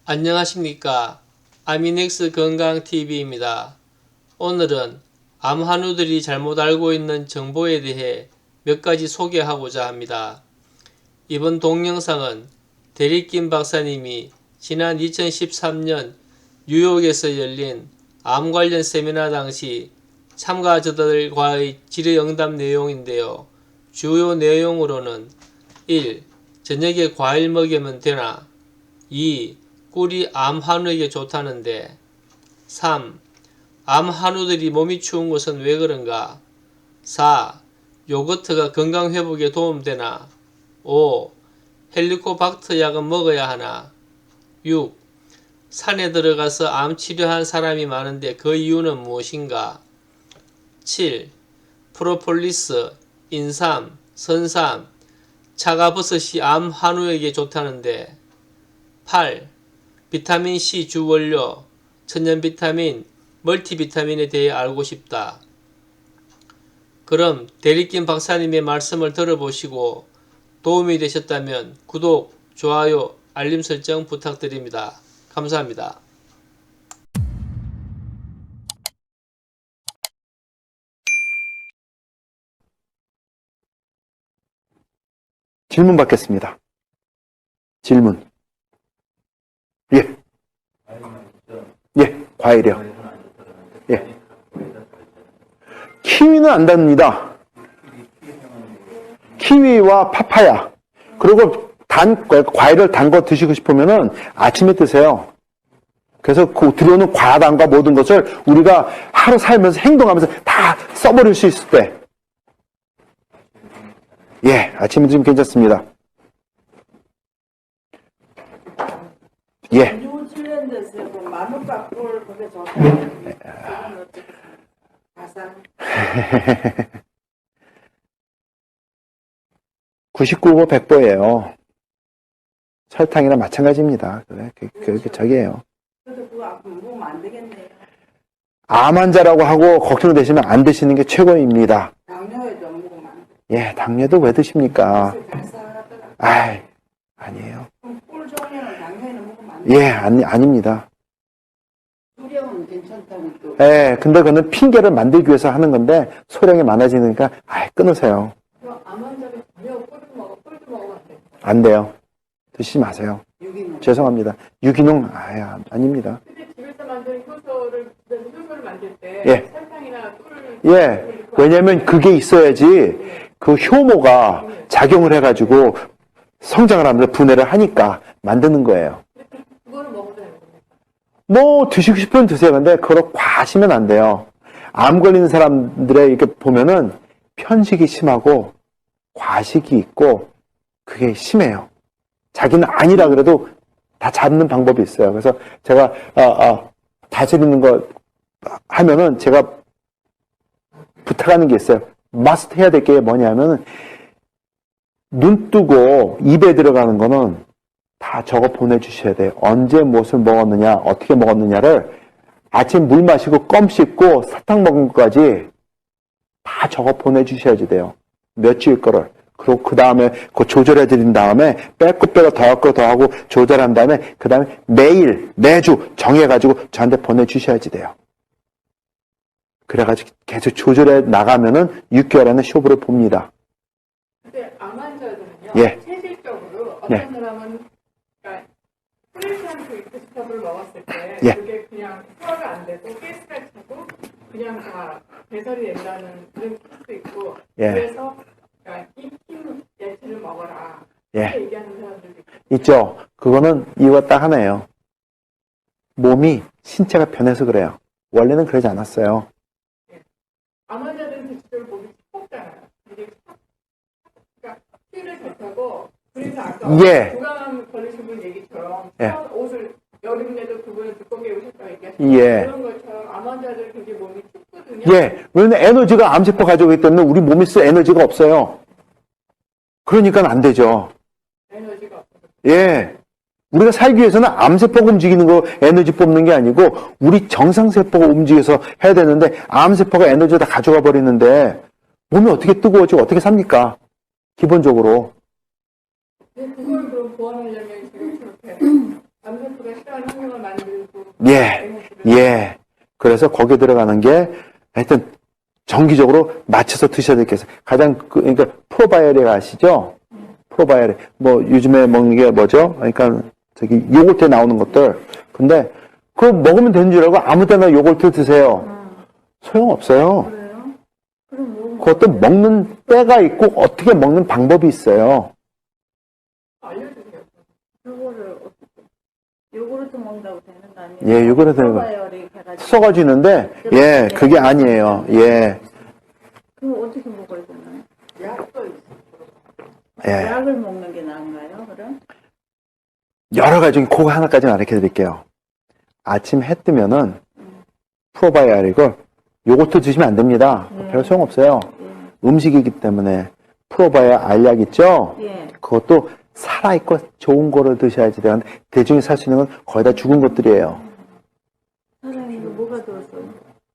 안녕하십니까. 아미넥스 건강TV입니다. 오늘은 암 한우들이 잘못 알고 있는 정보에 대해 몇 가지 소개하고자 합니다. 이번 동영상은 대리킴 박사님이 지난 2013년 뉴욕에서 열린 암 관련 세미나 당시 참가자들과의 질의응답 내용인데요. 주요 내용으로는 1. 저녁에 과일 먹이면 되나? 2. 꿀이 암 한우에게 좋다는데. 3. 암 한우들이 몸이 추운 것은 왜 그런가? 4. 요거트가 건강 회복에 도움되나? 5. 헬리코박터 약은 먹어야 하나? 6. 산에 들어가서 암 치료한 사람이 많은데 그 이유는 무엇인가? 7. 프로폴리스, 인삼, 선삼, 차가버섯이 암 한우에게 좋다는데. 8. 비타민C 주원료, 천연비타민, 멀티비타민에 대해 알고 싶다. 그럼 대리킴 박사님의 말씀을 들어보시고 도움이 되셨다면 구독, 좋아요, 알림 설정 부탁드립니다. 감사합니다. 질문 받겠습니다. 질문. 예. 예, 과일이요. 예. 키위는 안 답니다. 키위와 파파야. 그리고 과일을 단 거 드시고 싶으면은 아침에 드세요. 그래서 그 들어오는 과당과 모든 것을 우리가 하루 살면서 행동하면서 다 써버릴 수 있을 때. 예, 아침에 드시면 괜찮습니다. 예. 뉴질랜드에서 그 마누카 꿀 그게 좋다. 99보 100보예요. 설탕이랑 마찬가지입니다. 그게 저기예요. 그래도 그거 앞으로 먹으면 안 되겠네요. 암 환자라고 하고 걱정되시면 안 드시는 게 최고입니다. 당뇨에도 먹으면 안 돼. 예, 당뇨도 왜 드십니까? 달달하더라. 아이, 아니에요. 그럼 꿀 종류는 당뇨에는 먹으면 안 돼. 예, 아닙니다. 수량은 괜찮다고 또. 예, 근데 그거는 핑계를 만들기 위해서 하는 건데 소량이 많아지니까 끊으세요. 그럼 암 환자는 전혀 꿀도 먹으면 안 돼. 안 돼요. 드시지 마세요. 유기농. 죄송합니다. 유기농 아닙니다. 근데 집에서 만든 효소를 만들 때 예. 설탕이나 꿀을 예, 왜냐면 그게 있어야지 그 효모가 작용을 해가지고 성장을 하면서 분해를 하니까 만드는 거예요. 그거를 먹어도 되는 겁니다. 뭐 드시고 싶으면 드세요. 근데 그걸 과하시면 안 돼요. 암 걸리는 사람들의 이렇게 보면은 편식이 심하고 과식이 있고 그게 심해요. 자기는 아니라 그래도 다 잡는 방법이 있어요. 그래서 제가 다스리는 거 하면은 제가 부탁하는 게 있어요. 마스터 해야 될 게 뭐냐면은 눈 뜨고 입에 들어가는 거는 다 적어 보내주셔야 돼요. 언제 무엇을 먹었느냐, 어떻게 먹었느냐를 아침 물 마시고 껌 씹고 사탕 먹은 것까지 다 적어 보내주셔야지 돼요. 며칠 거를. 그리고 그 다음에 그 조절해 드린 다음에 뺄 거 빼고 더할 거 더하고 조절한 다음에 그 다음에 매주 정해가지고 저한테 보내주셔야지 돼요. 그래가지고 계속 조절해 나가면은 6개월 안에 쇼부를 봅니다. 근데 암 환자들은요, 예. 체질적으로 어떤 예. 사람은 그러니까 프레시한 그 익스스탑을 먹었을 때 예. 그게 그냥 소화가 안 되고 가스가 차고 그냥 다 배설이 된다는 그런 케이스도 있고 예. 그래서 그러니까 익힌 야채를 먹어라 예. 이렇게 얘기하는 사람들도 있고 있죠. 그거는 이유가 딱 하나예요. 몸이 신체가 변해서 그래요. 원래는 그러지 않았어요. 암 환자들은 대체적으로 몸이 춥잖아요. 이게 그러니까 피를 잘 타고 그래서 아까 예. 구강 걸리신 분 얘기처럼 예. 옷을 여름에도 그분은 두껍게 입으셨다고 얘기하시죠. 예. 그런 것처럼 암 환자들 되게 몸이 춥거든요. 예. 왜냐면 에너지가 암세포 가져오기 때문에 우리 몸에 쓸 에너지가 없어요. 그러니까 안 되죠. 에너지가 없어서. 예. 우리가 살기 위해서는 암세포가 움직이는 거 에너지 뽑는 게 아니고 우리 정상세포가 움직여서 해야 되는데 암세포가 에너지 다 가져가 버리는데 몸이 어떻게 뜨거워지고 어떻게 삽니까? 기본적으로. 근데 그걸 그럼 보완하려면 지금 저렇게 암세포가 싫어하는 환경을 만들고 예. 그래서 거기에 들어가는 게 하여튼 정기적으로 맞춰서 드셔야 될 게 있어요. 가장 그러니까 프로바이오릭 아시죠? 프로바이오릭 뭐 요즘에 먹는 게 뭐죠? 그러니까 저기 요거트에 나오는 것들. 근데 그거 먹으면 되는 줄 알고 아무 때나 요거트 드세요. 소용없어요. 그래요? 그럼 뭐 그것도 먹는 때가 있고 어떻게 먹는 방법이 있어요. 알려주세요. 그거를 어떻게 요구르트 먹는다고 되는 거 아니에요? 예, 요구르트 프로바이오릭 해가지고 썩어지는데 예, 그게 아니에요. 예. 그럼 어떻게 먹어야 되나요? 약도 있어. 예. 약을 먹는 게 나은가요? 그럼? 여러 가지 중에 그거 하나까지는 알려 드릴게요. 아침 해 뜨면은 프로바이오릭을 요거트 드시면 안 됩니다. 별 소용없어요. 음식이기 때문에 프로바이오 알약 있죠? 예. 그것도 살아있고 좋은 거를 드셔야지 되는데 대중이 살 수 있는 건 거의 다 죽은 것들이에요. 사장님 이거 뭐가 들었어요?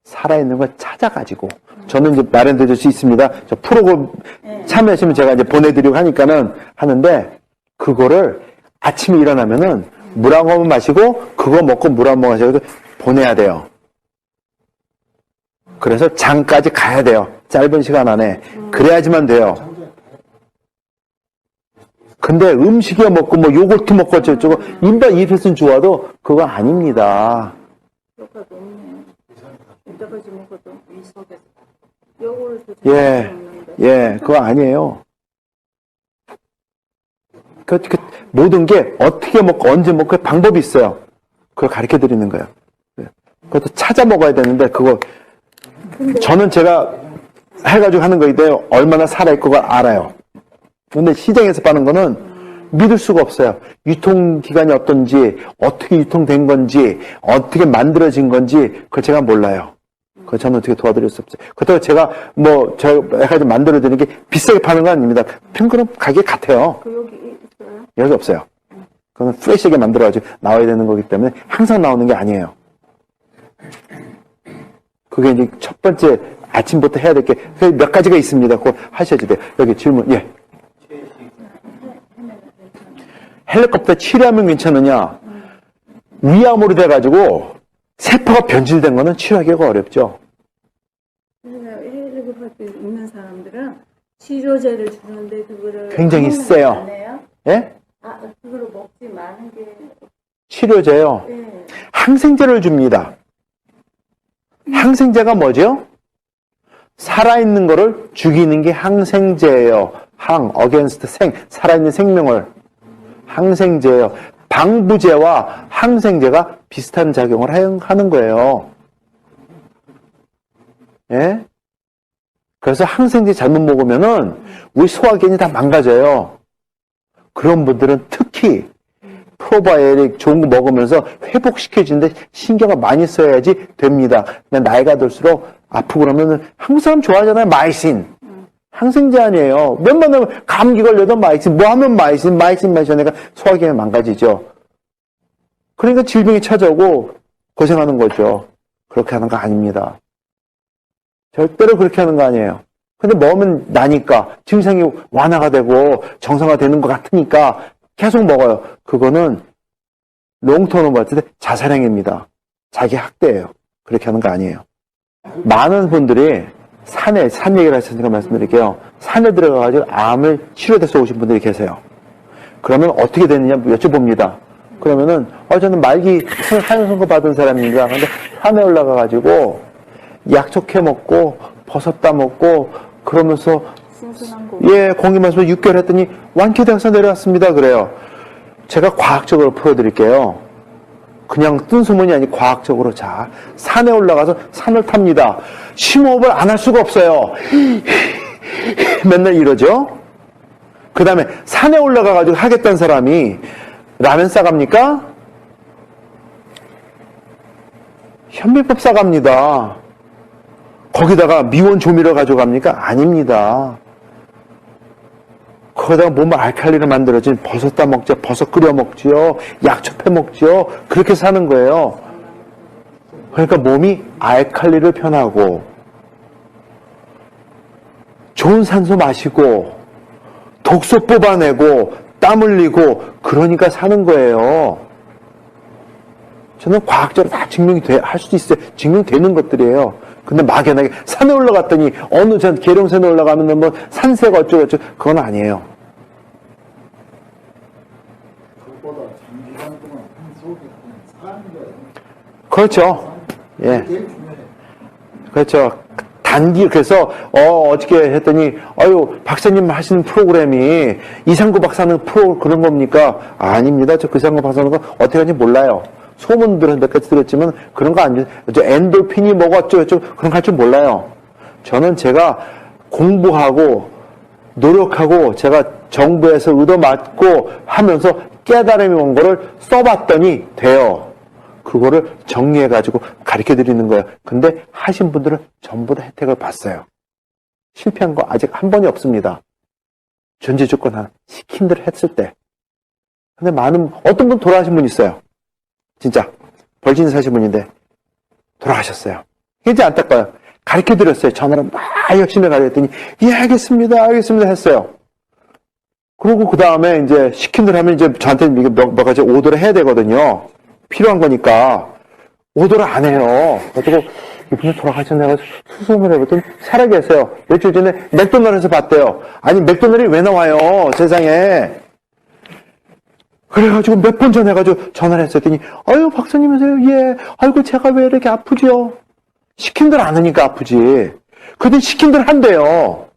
살아있는 걸 찾아가지고 저는 이제 마련해 줄 수 있습니다. 저 프로그램 예. 참여하시면 제가 이제 보내드리고 하니까는 하는데 그거를 아침에 일어나면은 물 한 모금 마시고 그거 먹고 물 한 모금 마시고 보내야 돼요. 그래서 장까지 가야 돼요. 짧은 시간 안에. 그래야지만 돼요. 근데 음식이야 먹고 뭐 요거트 먹고 어쩌고 입에서는 좋아도 그거 아닙니다. 효과가 없네요. 이때까지 먹어도 위 속에서 요구르트 예, 예, 그거 아니에요. 모든 게 어떻게 먹고 언제 먹고 방법이 있어요. 그걸 가르쳐 드리는 거예요. 그것도 찾아 먹어야 되는데 그거 저는 제가 해가지고 하는 거인데 얼마나 살아있고가 알아요. 근데 시장에서 파는 거는 믿을 수가 없어요. 유통기간이 어떤지, 어떻게 유통된 건지, 어떻게 만들어진 건지, 그걸 제가 몰라요. 그걸 저는 어떻게 도와드릴 수 없어요. 그렇다고 제가 제가 해가지고 만들어드리는 게 비싸게 파는 건 아닙니다. 평균은 가격 같아요. 그 여기 있어요? 여기 없어요. 그건 프레시하게 만들어가지고 나와야 되는 거기 때문에 항상 나오는 게 아니에요. 그게 이제 첫 번째 아침부터 해야 될 게 몇 가지가 있습니다. 그거 하셔야지 돼요. 여기 질문, 예. 헬리콥터 치료하면 괜찮으냐? 위암으로 돼가지고 세포가 변질된 거는 치료하기가 어렵죠. 그래서 헬리콥터 있는 사람들은 치료제를 주는데 그거를 굉장히 먹으면 세요. 안 돼요? 예? 아, 그거를 먹지 마는 게 치료제요. 예. 항생제를 줍니다. 항생제가 뭐죠? 살아있는 거를 죽이는 게 항생제예요. against 살아있는 생명을. 항생제예요. 방부제와 항생제가 비슷한 작용을 하는 거예요. 예? 그래서 항생제 잘못 먹으면은 우리 소화기관이 다 망가져요. 그런 분들은 특히 프로바이오릭 좋은 거 먹으면서 회복시켜주는데 신경을 많이 써야지 됩니다. 근데 나이가 들수록 아프고 그러면은 한국 사람 좋아하잖아요. 마이신. 항생제 아니에요. 몇만 하면 감기 걸려도 마이신. 뭐 하면 마이신 마시니까 소화기관이 망가지죠. 그러니까 질병이 찾아오고 고생하는 거죠. 그렇게 하는 거 아닙니다. 절대로 그렇게 하는 거 아니에요. 근데 먹으면 나니까 증상이 완화가 되고 정상화되는 것 같으니까 계속 먹어요. 그거는 롱터로 봤을 때 자살행위입니다. 자기 학대예요. 그렇게 하는 거 아니에요. 많은 분들이 산 얘기를 하셨으니까 말씀드릴게요. 산에 들어가가지고 암을 치료돼서 오신 분들이 계세요. 그러면 어떻게 되느냐 여쭤봅니다. 그러면은 저는 말기 산선거 받은 사람입니다. 근데 산에 올라가가지고 약초캐 먹고 버섯 따 먹고 그러면서 신선한 거. 예, 공기 마시고 6개월 했더니 완쾌돼서 내려왔습니다. 그래요. 제가 과학적으로 풀어드릴게요. 그냥 뜬 소문이 아니고 과학적으로 자 산에 올라가서 산을 탑니다. 심호흡을 안 할 수가 없어요. 맨날 이러죠. 그 다음에 산에 올라가가지고 하겠다는 사람이 라면 싸갑니까? 현미밥 싸갑니다. 거기다가 미원 조미료 가져갑니까? 아닙니다. 거기다가 몸을 알칼리를 만들어진 버섯 따 먹죠. 버섯 끓여 먹지요. 약초 패 먹지요. 그렇게 사는 거예요. 그러니까 몸이 알칼리를 편하고 좋은 산소 마시고 독소 뽑아내고 땀 흘리고 그러니까 사는 거예요. 저는 과학적으로 다 할 수도 있어요. 증명되는 것들이에요. 근데 막연하게 산에 올라갔더니 어느 전 계룡산에 올라가면 뭐 산세가 어쩌고저쩌고 그건 아니에요. 그것보다 장기간 동안 한 속에 사는 거예요. 그렇죠. 예. 제일 중요해요. 그렇죠. 그래서, 어떻게 했더니, 박사님 하시는 프로그램이 이상구 박사 하는 그런 겁니까? 아닙니다. 저 그 이상구 박사 하는 거 어떻게 하는지 몰라요. 소문들은 몇 가지 들었지만 그런 거 아니에요. 엔돌핀이 뭐가 어쩌고저쩌고 그런 거 할 줄 몰라요. 저는 제가 공부하고 노력하고 제가 정부에서 얻어맞고 하면서 깨달음이 온 거를 써봤더니 돼요. 그거를 정리해가지고 가르쳐 드리는 거예요. 근데 하신 분들은 전부 다 혜택을 봤어요. 실패한 거 아직 한 번이 없습니다. 존재 조건 하나 시킨 대로 했을 때. 근데 어떤 분 돌아가신 분 있어요. 진짜 벌진 사신 분인데 돌아가셨어요. 이제 안타까워요. 가르쳐 드렸어요. 전화로 막 열심히 가르쳤더니 예 알겠습니다 했어요. 그리고 그 다음에 이제 시킨 대로 하면 이제 저한테 이게 몇 가지 오더를 해야 되거든요. 필요한 거니까 오더를 안 해요. 그리고 이분이 돌아가셨나요? 수습을 해봤더니 살아계세요. 며칠 전에 맥도날드에서 봤대요. 아니 맥도날드이 왜 나와요 세상에. 그래가지고 몇 번 전해가지고 전화를 했더니 아유 박사님이세요? 예. 아이고 제가 왜 이렇게 아프죠? 시킨 대로 안 하니까 아프지. 그랬더니 시킨 대로 한대요.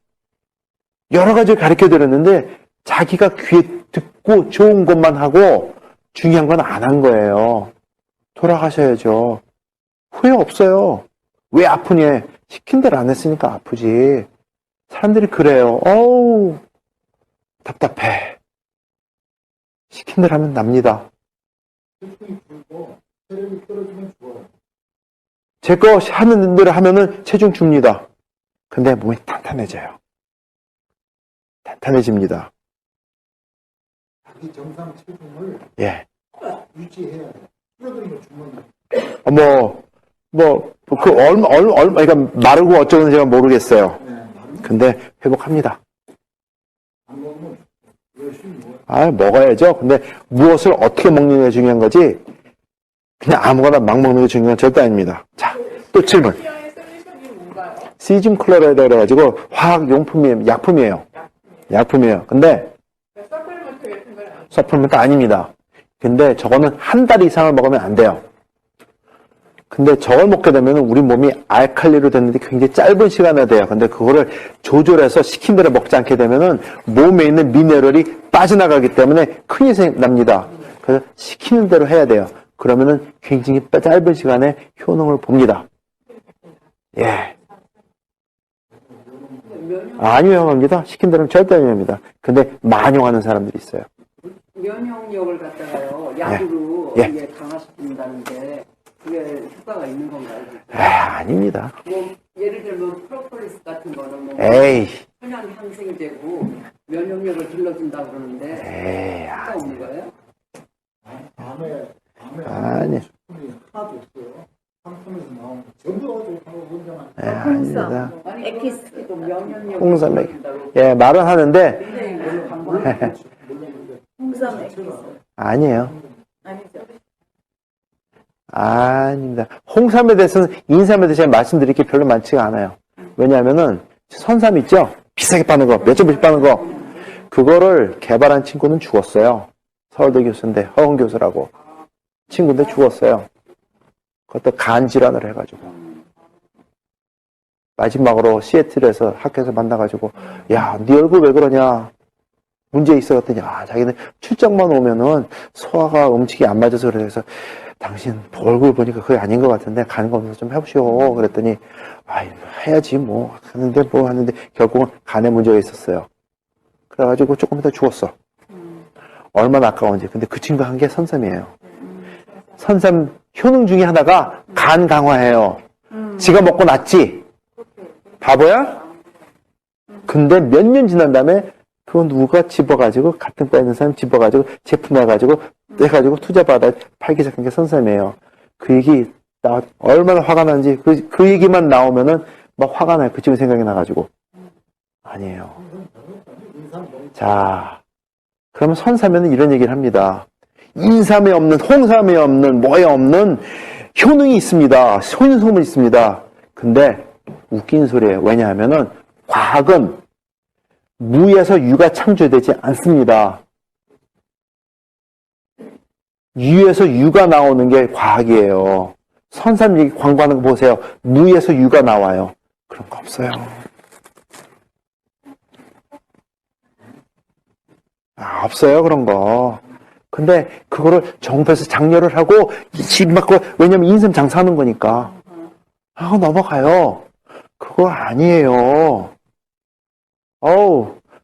여러 가지 가르쳐 드렸는데 자기가 귀에 듣고 좋은 것만 하고 중요한 건 안 한 거예요. 돌아가셔야죠. 후회 없어요. 왜 아프니? 시킨 대로 안 했으니까 아프지. 사람들이 그래요. 어우 답답해. 시킨 대로 하면 납니다. 체중이 줄고 체력이 떨어지면 죽어요. 제 거 하는 대로 하면은 체중 줍니다. 근데 몸이 탄탄해져요. 탄탄해집니다. 자기 정상 체중을 예. 유지해야 돼요. 줄어들면 죽는 그러니까 마르고 어쩌고는 제가 모르겠어요. 네, 근데 회복합니다. 안 먹으면 열심히 먹어요. 먹어야죠. 근데 무엇을 어떻게 먹는 게 중요한 거지, 그냥 아무거나 막 먹는 게 중요한 건 절대 아닙니다. 자, 또 질문. 피어의 솔루션이 뭔가요? 시즘 클로라이드 그래가지고 화학용품이에요. 약품이에요. 약품이에요. 근데 서플먼트 같은 건 안. 서플먼트 아닙니다. 근데 저거는 한 달 이상을 먹으면 안 돼요. 근데 저걸 먹게 되면 우리 몸이 알칼리로 됐는데 굉장히 짧은 시간에 돼요. 근데 그거를 조절해서 시킨 대로 먹지 않게 되면은 몸에 있는 미네랄이 빠져나가기 때문에 큰 희생이 납니다. 그래서 시키는 대로 해야 돼요. 그러면은 굉장히 짧은 시간에 효능을 봅니다. 예. 안 위험합니다. 시킨 대로는 절대 안 위험합니다. 근데 만용하는 사람들이 있어요. 면역력을 갖다가요 약으로 예. 이게 강화시킨다는데 그게 효과가 있는 건가요? 아닙니다. 뭐 예를 들면 프로폴리스 같은 거는 뭐 에이. 천연 항생이 되고 면역력을 길러준다 그러는데 효과 없는 거예요? 밤에 아니. 식품이 하나도 없어요. 상품에서 나오는 전부 다 좋다고 원장한. 아닙니다. 아니 에키스 또 면역력을 홍삼 길러준다고 예, 말은 하는데 굉장히 이걸로 강조하는 홍삼 액기스 아니에요. 아니죠? 아닙니다. 홍삼에 대해서는 인삼에 대해서 말씀드릴 게 별로 많지가 않아요. 왜냐하면은 선삼 있죠? 비싸게 파는 거, 몇천 불씩 파는 거. 그거를 개발한 친구는 죽었어요. 서울대 교수인데 허은 교수라고. 친구인데 죽었어요. 그것도 간 질환을 해가지고. 마지막으로 시애틀에서 학교에서 만나가지고 야, 네 얼굴 왜 그러냐. 문제 있어 그랬더니 자기는 출장만 오면은 소화가 음식이 안 맞아서 그래서 당신 얼굴 보니까 그게 아닌 것 같은데 간 검사 좀 해보시오. 그랬더니 해야지 뭐 하는데 결국은 간에 문제가 있었어요. 그래가지고 조금 이따 죽었어. 얼마나 아까운지. 근데 그 친구 한 게 선삼이에요. 선삼 효능 중에 하나가 간 강화해요. 지가 먹고 낫지. 바보야? 근데 몇 년 지난 다음에 그건 누가 집어가지고 같은 과 있는 사람 집어가지고 제품 해가지고 투자받아 팔기 시작한 게 선삼이에요. 그 얘기 나 얼마나 화가 나는지 그 얘기만 나오면은 막 화가 나요. 그 친구 생각이 나가지고. 아니에요. 자, 그러면 선사면은 이런 얘기를 합니다. 인삼에 없는, 홍삼에 없는, 뭐에 없는 효능이 있습니다. 효능성분이 있습니다. 근데 웃긴 소리예요. 왜냐하면은 과학은 무에서 유가 창조되지 않습니다. 유에서 유가 나오는 게 과학이에요. 선삼 얘기 광고하는 거 보세요. 무에서 유가 나와요. 그런 거 없어요. 없어요, 그런 거. 근데 그거를 정부에서 장려를 하고 집 막고, 왜냐면 인삼 장사하는 거니까. 넘어가요. 그거 아니에요.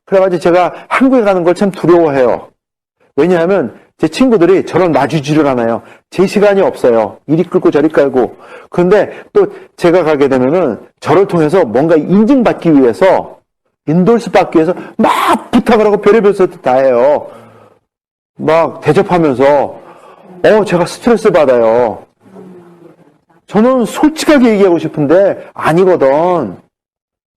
그래가지고 제가 한국에 가는 걸 참 두려워해요. 왜냐하면 제 친구들이 저를 놔주지를 않아요. 제 시간이 없어요. 이리 끌고 저리 깔고. 그런데 또 제가 가게 되면은 저를 통해서 뭔가 인증받기 위해서, 인돌스 받기 위해서 막 부탁을 하고 별의별 소리 다 해요. 막 대접하면서, 제가 스트레스 받아요. 저는 솔직하게 얘기하고 싶은데 아니거든.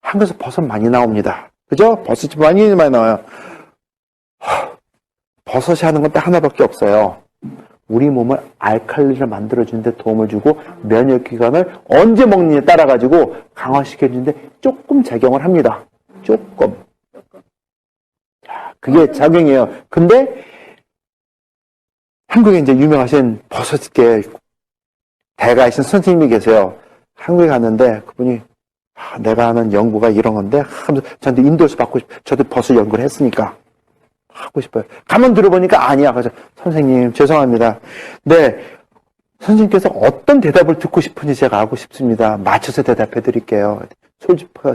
한국에서 버섯 많이 나옵니다. 그죠? 버섯이 많이 나와요. 버섯이 하는 건 딱 하나밖에 없어요. 우리 몸을 알칼리를 만들어주는 데 도움을 주고 면역기관을 언제 먹느냐에 따라가지고 강화시켜주는데 조금 작용을 합니다. 조금. 그게 작용이에요. 근데 한국에 이제 유명하신 버섯계 대가이신 선생님이 계세요. 한국에 갔는데 그분이 내가 하는 연구가 이런 건데 하면서 저한테 인도에서 받고 싶어요. 저도 버섯 연구를 했으니까 하고 싶어요. 가만 들어보니까 아니야. 그래서 선생님 죄송합니다. 네, 선생님께서 어떤 대답을 듣고 싶은지 제가 알고 싶습니다. 맞춰서 대답해 드릴게요.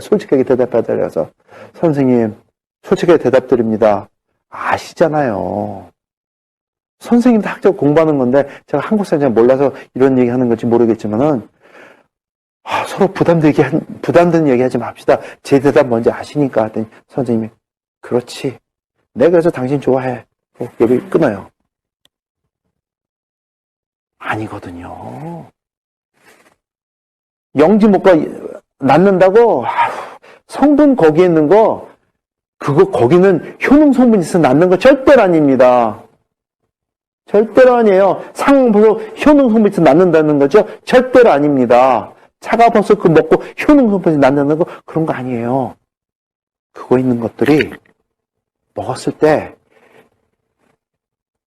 솔직하게 대답해 드려서 선생님 솔직하게 대답 드립니다. 아시잖아요. 선생님도 학교 공부하는 건데 제가 한국 사람 잘 몰라서 이런 얘기 하는 건지 모르겠지만은 서로 부담되는 얘기 하지 맙시다. 제 대답 먼저 아시니까 하더니 선생님이 그렇지. 내가 그래서 당신 좋아해. 얘기 끊어요. 아니거든요. 영지목과 낳는다고 성분 거기에 있는 거 거기는 효능 성분이 있어서 낳는 거 절대로 아닙니다. 절대로 아니에요. 상황버섯 효능 성분이 있어서 낳는다는 거죠? 절대로 아닙니다. 차가버섯 먹고 효능 성분이 낳는다는 거 그런 거 아니에요. 그거 있는 것들이 먹었을 때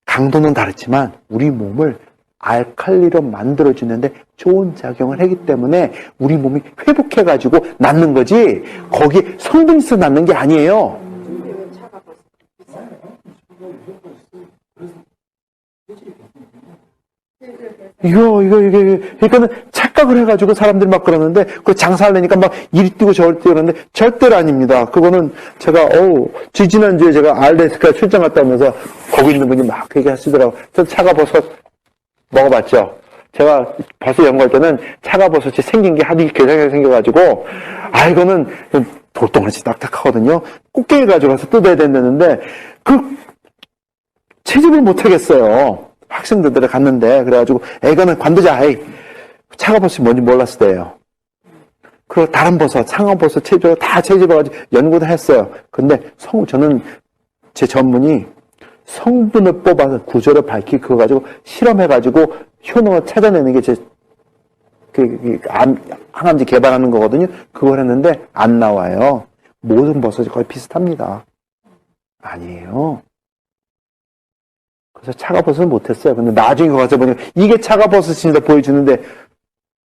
강도는 다르지만 우리 몸을 알칼리로 만들어주는데 좋은 작용을 하기 때문에 우리 몸이 회복해가지고 낫는 거지 거기 성분이 있어 낫는 게 아니에요. 그러니까는 착각을 해가지고 사람들이 막 그러는데, 그 장사하려니까 막 이리 뛰고 저리 뛰고 그러는데, 절대로 아닙니다. 그거는 제가, 지지난주에 제가 알래스카 출장 갔다 오면서, 거기 있는 분이 막 얘기하시더라고요. 저 차가버섯 먹어봤죠? 제가 버섯 연구할 때는 차가버섯이 생긴 게 하도 괴상하게 생겨가지고, 이거는 돌덩어리같이 딱딱하거든요? 꽃게를 가져가서 뜯어야 된다는데, 채집을 못 하겠어요. 학생들에 갔는데, 그래가지고, 이거는 관두자, 차가버섯이 뭔지 몰랐을 때예요. 그리고 다른 버섯, 상어버섯 다 채집해가지고 연구도 했어요. 근데 저는 제 전문이 성분을 뽑아서 구조를 밝히 그거 가지고 실험해가지고 효능을 찾아내는 게 제 항암제 개발하는 거거든요. 그걸 했는데 안 나와요. 모든 버섯이 거의 비슷합니다. 아니에요. 그래서 차가버섯은 못했어요. 근데 나중에 가서 보니까 이게 차가버섯입니다 보여주는데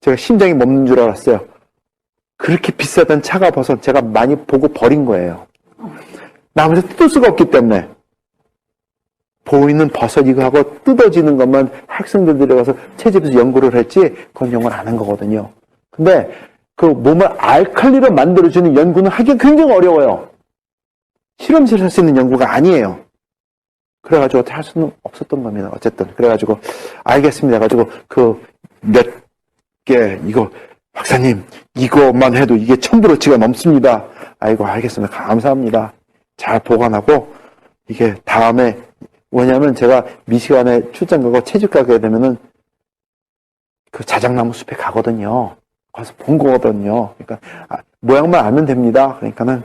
제가 심장이 멎는 줄 알았어요. 그렇게 비싸던 차가버섯 제가 많이 보고 버린 거예요. 나머지 뜯을 수가 없기 때문에. 보이는 버섯 이거 하고 뜯어지는 것만 학생들 들어가서 채집해서 연구를 했지 그건 연구를 안 한 거거든요. 근데 그 몸을 알칼리로 만들어주는 연구는 하기 굉장히 어려워요. 실험실에서 할 수 있는 연구가 아니에요. 그래가지고 어떻게 할 수는 없었던 겁니다. 어쨌든 그래가지고 알겠습니다. 해가지고 몇 개 이거 박사님 이것만 해도 이게 1000브로치가 넘습니다. 아이고 알겠습니다. 감사합니다. 잘 보관하고 이게 다음에 왜냐하면 제가 미시간에 출장 가고 채집 가게 되면은 그 자작나무 숲에 가거든요. 가서 본 거거든요. 그러니까 모양만 알면 됩니다. 그러니까는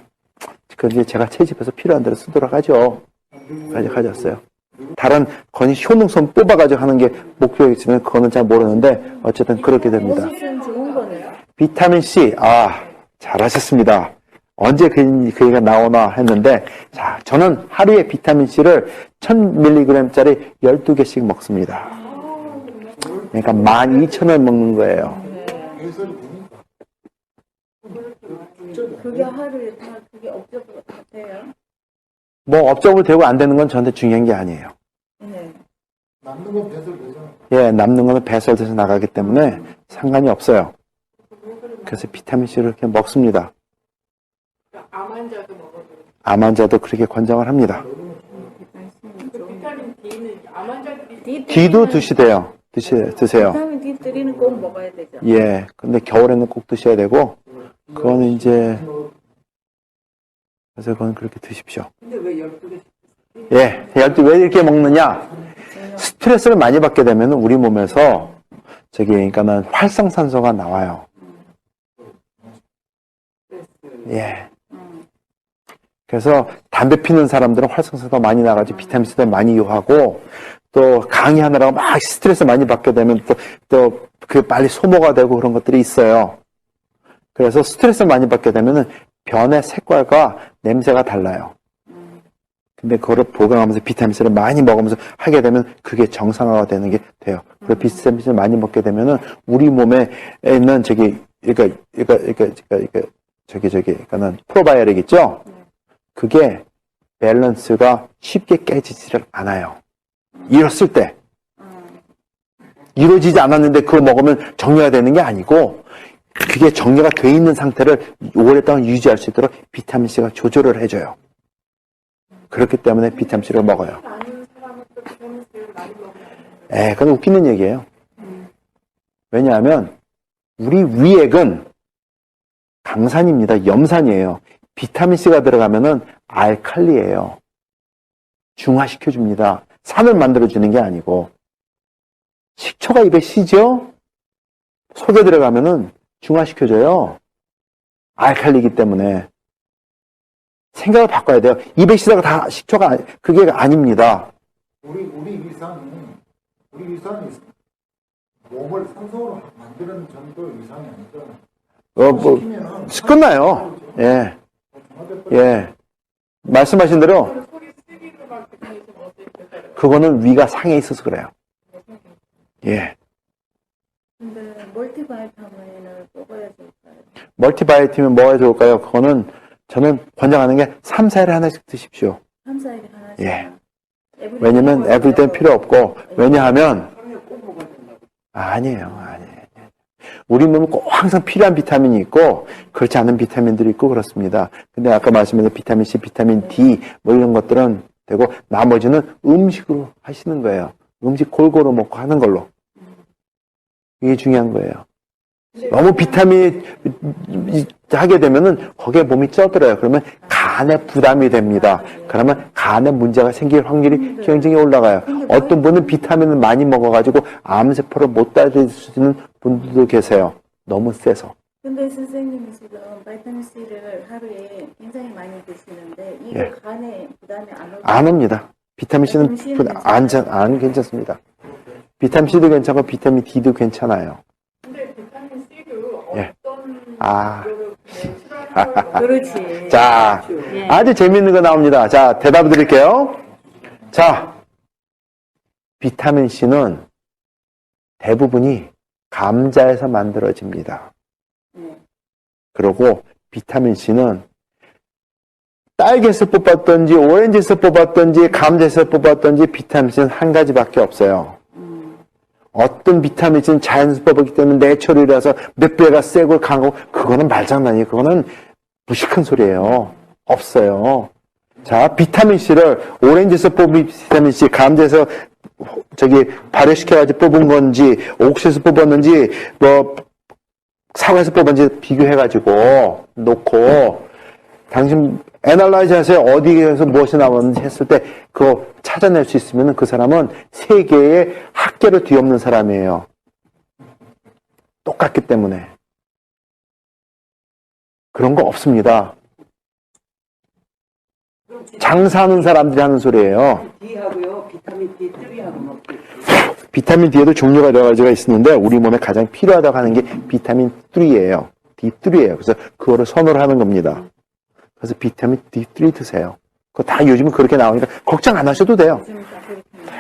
그 이제 제가 채집해서 필요한 대로 쓰도록 하죠. 까지 가졌어요. 다른 거의 효능성 뽑아가지고 하는 게 목표이지만 그거는 잘 모르는데 어쨌든 그렇게 됩니다. 무슨 좋은 거네요. 비타민 C, 잘하셨습니다. 언제 그 얘기가 나오나 했는데, 자, 저는 하루에 비타민 C를 1000mg짜리 12개씩 먹습니다. 그러니까 12,000원 먹는 거예요. 그게 하루에 다 그게 업적으로 다 돼요? 뭐 업적으로 되고 안 되는 건 저한테 중요한 게 아니에요. 네. 남는 건 배설되잖아. 예, 남는 거는 배설돼서 나가기 때문에 상관이 없어요. 그래서 비타민 C를 이렇게 먹습니다. 암 환자도 먹어도. 암 환자도 그렇게 권장을 합니다. 그 비타민 D는 암 환자들이 D도 드시대요. 드세요. 비타민 D3는 꼭 먹어야 되죠. 예, 근데 겨울에는 꼭 드셔야 되고, 그거는 이제, 그래서 그건 그렇게 드십시오. 근데 왜 12개씩? 예, 왜 이렇게 먹느냐? 스트레스를 많이 받게 되면 우리 몸에서 그러니까는 활성산소가 나와요. 예. 그래서 담배 피는 사람들은 활성산소가 많이 나가지고 비타민C도 많이 요하고, 또 강의하느라고 막 스트레스 많이 받게 되면 또 그 빨리 소모가 되고 그런 것들이 있어요. 그래서 스트레스를 많이 받게 되면은 변의 색깔과 냄새가 달라요. 근데 그거를 보강하면서 비타민C를 많이 먹으면서 하게 되면 그게 정상화가 되는 게 돼요. 그래서 비타민C를 많이 먹게 되면은 우리 몸에 있는 그러니까는 프로바이오틱 있죠? 그게 밸런스가 쉽게 깨지지를 않아요. 이뤘을 때. 이루어지지 않았는데 그거 먹으면 정리가 되는 게 아니고, 그게 정리가 돼 있는 상태를 오랫동안 유지할 수 있도록 비타민C가 조절을 해줘요. 그렇기 때문에 비타민C를 먹어요. 많은 사람은 또 비타민 C를 많이 먹으면 그건 웃기는 얘기예요. 왜냐하면 우리 위액은 강산입니다. 염산이에요. 비타민C가 들어가면은 알칼리예요. 중화시켜줍니다. 산을 만들어주는 게 아니고. 식초가 입에 시죠? 속에 들어가면은 중화시켜줘요. 알칼리이기 때문에. 생각을 바꿔야 돼요. 입에 시다가 다 식초가, 그게 아닙니다. 우리 위산이 몸을 산소로 만드는 정도의 위산이 아니죠. 끝나요. 예. 예. 말씀하신 대로, 소리 쓰기로 막 비타민 C 먹을 때 있어요. 그거는 위가 상해 있어서 그래요. 예. 근데 멀티바이타민을 먹어야 될까요? 멀티바이타민 뭐가 좋을까요? 그거는 저는 권장하는 게 3, 4일에 하나씩 드십시오. 3, 4일에 하나씩. 예. 왜냐면 에브리데이는 필요 없고, 왜냐하면, 아니에요. 우리 몸은 꼭 항상 필요한 비타민이 있고, 그렇지 않은 비타민들이 있고 그렇습니다. 근데 아까 말씀드린 비타민 C, 비타민 D, 뭐 이런 것들은 되고, 나머지는 음식으로 하시는 거예요. 음식 골고루 먹고 하는 걸로. 이게 중요한 거예요. 너무 비타민 하게 되면은 거기에 몸이 쪄들어요. 그러면 간에 부담이 됩니다. 그러면 간에 문제가 생길 확률이 굉장히 올라가요. 어떤 분은 비타민을 많이 먹어가지고 암세포를 못 따질 수 있는 분들도 계세요. 너무 세서. 근데 선생님이 지금 바이타민 C를 하루에 굉장히 많이 드시는데 이거 예. 간에 부담이 안 오죠? 안 옵니다. 비타민 C는 안 괜찮습니다. 비타민 C도 괜찮고 비타민 D도 괜찮아요. 근데 비타민 C도 예. 어떤 그렇지. 자, 예. 아주 재밌는 거 나옵니다. 자, 대답 드릴게요. 자, 비타민 C는 대부분이 감자에서 만들어집니다. 그리고 비타민 C는 딸기에서 뽑았던지 오렌지에서 뽑았던지 감자에서 뽑았던지 비타민 C는 한 가지밖에 없어요. 어떤 비타민 C는 자연에서 뽑았기 때문에 내추럴이라서 몇 배가 세고 강하고 그거는 말장난이에요. 그거는 무식한 소리예요. 없어요. 자, 비타민 C를 오렌지에서 뽑은 비타민 C, 감자에서 발효시켜가지고 뽑은 건지, 옥수수에서 뽑았는지, 뭐, 사과에서 뽑았는지 비교해가지고 놓고, 당신 애널라이즈 하세요. 어디에서 무엇이 나왔는지 했을 때 그거 찾아낼 수 있으면 그 사람은 세계의 학계를 뒤엎는 사람이에요. 똑같기 때문에. 그럼 장사하는 사람들이 하는 소리예요. D하고요, 비타민 D3하고 먹고 비타민 D에도 종류가 여러 가지가 있는데 우리 몸에 가장 필요하다고 하는 게 비타민 D예요. D3예요. 그래서 그거를 선호를 하는 겁니다. 그래서 비타민 D3 드세요. 그거 다 요즘은 그렇게 나오니까 걱정 안 하셔도 돼요.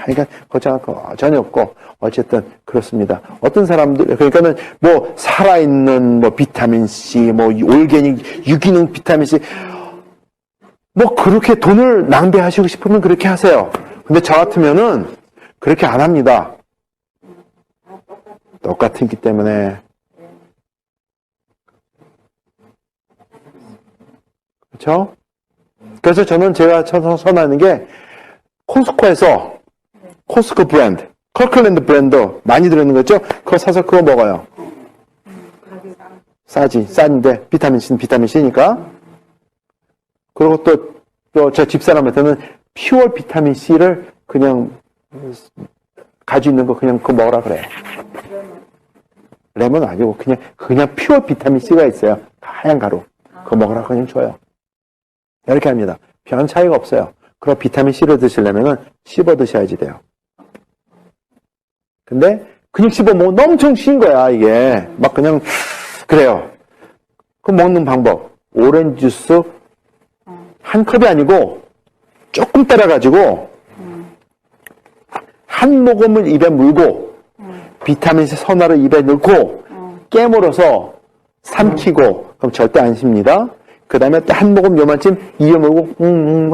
그러니까 걱정할 거 전혀 없고 어쨌든 그렇습니다. 어떤 사람들 그러니까는 뭐 살아있는 뭐 비타민 C, 뭐 올게닉 유기농 비타민 C 뭐 그렇게 돈을 낭비하시고 싶으면 그렇게 하세요. 근데 저 같으면은 그렇게 안 합니다. 똑같기 때문에 그렇죠? 그래서 저는 제가 선호하는 게 코스코에서 코스코 브랜드, 커클랜드 브랜드 많이 들어있는 거 있죠? 그거 사서 그거 먹어요. 싼데 비타민 C니까. 그리고 또 저 집사람한테는 퓨어 비타민 C를 그냥 가지고 있는 거 그냥 그거 먹으라 그래요. 레몬 아니고 그냥 퓨어 비타민 C가 있어요. 하얀 가루. 그거 먹으라 그냥 줘요. 이렇게 합니다. 별 차이가 없어요. 그럼 비타민 C를 드시려면은 씹어 드셔야지 돼요. 근데 그냥 씹어 먹으면 엄청 신 거야, 이게. 막 그냥 그래요. 그 먹는 방법. 오렌지 주스 한 컵이 아니고 조금 따라가지고 한 모금을 입에 물고 비타민C 선화를 입에 넣고 깨물어서 삼키고 그럼 절대 안 쉽니다. 그 다음에 또 한 모금 요만큼 입에 물고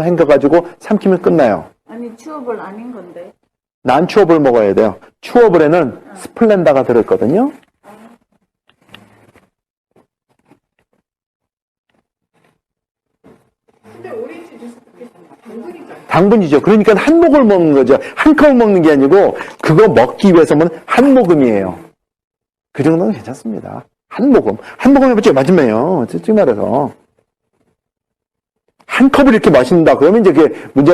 헹궈가지고 삼키면 끝나요. 아니 추업을 아닌 건데. 난 추어블 먹어야 돼요. 추어블에는 스플렌다가 들어있거든요. 근데 오렌지 주스 그게 당근이잖아요. 당분이죠. 그러니까 한 모금을 먹는 거죠. 한 컵을 먹는 게 아니고 그거 먹기 위해서는 한 모금이에요. 그 정도는 괜찮습니다. 한 모금. 한 모금 해봤죠? 맞으면요. 솔직히 말해서. 한 컵을 이렇게 마신다. 그러면 이제 그게 문제가